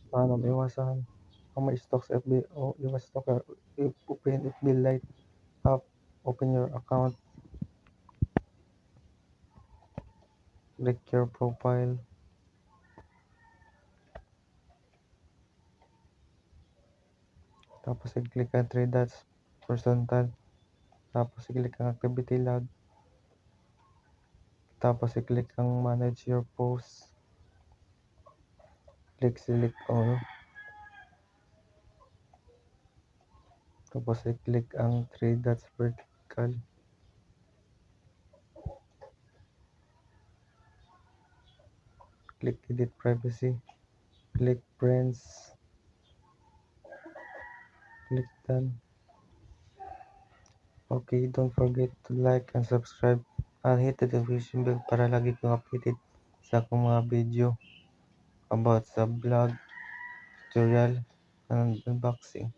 Paano maiwasan ang ma-stalk sa FB o iwas stalker? Open FB Lite app, open your account, click your profile, tapos i-click ang 3 dots, horizontal, tapos i-click ang activity log, tapos i-click ang manage your posts, click select all, tapos i-click ang 3 dots vertical, click edit privacy, click friends, click done. Okay, don't forget to like and subscribe and hit the notification bell para lagi kang updated sa akong mga video about sa vlog, tutorial, and unboxing.